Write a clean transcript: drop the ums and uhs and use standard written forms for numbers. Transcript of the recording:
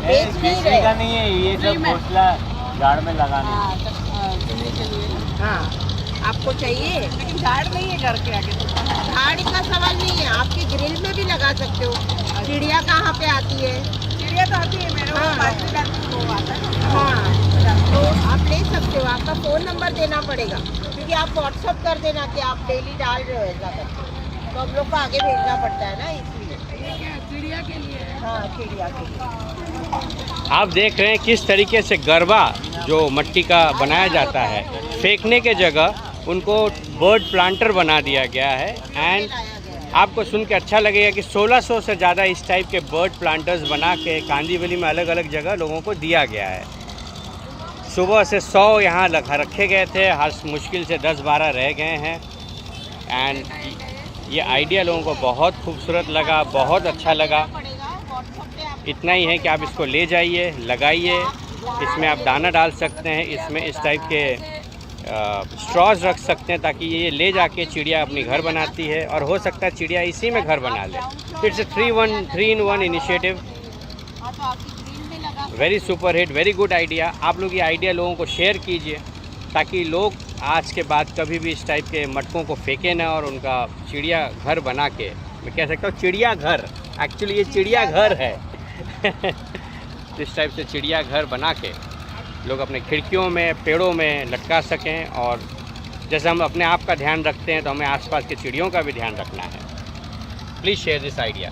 बेच नहीं बेचने रहे। का नहीं है, ये सब घोंसला झाड़ में लगाने। हाँ, आपको चाहिए, लेकिन झाड़ नहीं है घर के आगे तो। झाड़ का सवाल नहीं है, आपकी ग्रिल में भी लगा सकते हो। चिड़िया कहाँ पे आती है? चिड़िया तो आती है मेरे हाँ। बाजू जाती है, वो आता है। हाँ, तो आप ले सकते हो। आपका फ़ोन नंबर देना पड़ेगा, क्योंकि आप व्हाट्सअप कर देना कि आप डेली डाल रहे हो ऐसा करके, तो हम लोग को आगे भेजना पड़ता है ना, इसलिए। ये क्या चिड़िया के लिए है? हाँ, चिड़िया के लिए। आप देख रहे हैं किस तरीके से गरबा जो मट्टी का बनाया जाता है, फेंकने के जगह उनको बर्ड प्लांटर बना दिया गया है। एंड आपको सुन के अच्छा लगेगा कि 1600 से ज़्यादा इस टाइप के बर्ड प्लांटर्स बना के कांदीवली में अलग अलग जगह लोगों को दिया गया है। सुबह से 100 यहाँ रखे गए थे, हर मुश्किल से 10-12 रह गए हैं। एंड ये आइडिया लोगों को बहुत खूबसूरत लगा, बहुत अच्छा लगा। इतना ही है कि आप इसको ले जाइए, लगाइए, इसमें आप दाना डाल सकते हैं, इसमें इस टाइप के स्ट्रॉज रख सकते हैं ताकि ये ले जाके चिड़िया अपनी घर बनाती है, और हो सकता है चिड़िया इसी में घर बना ले। It's 3-in-1 initiative, very super hit, very good idea. आप लोग ये आइडिया लोगों को शेयर कीजिए ताकि लोग आज के बाद कभी भी इस टाइप के मटकों को फेंके ना, और उनका चिड़िया घर बना के, मैं कह सकता हूँ चिड़िया घर, एक्चुअली ये चिड़िया घर है इस टाइप से चिड़िया घर बना के लोग अपने खिड़कियों में, पेड़ों में लटका सकें। और जैसे हम अपने आप का ध्यान रखते हैं तो हमें आसपास के चिड़ियों का भी ध्यान रखना है। Please share this idea.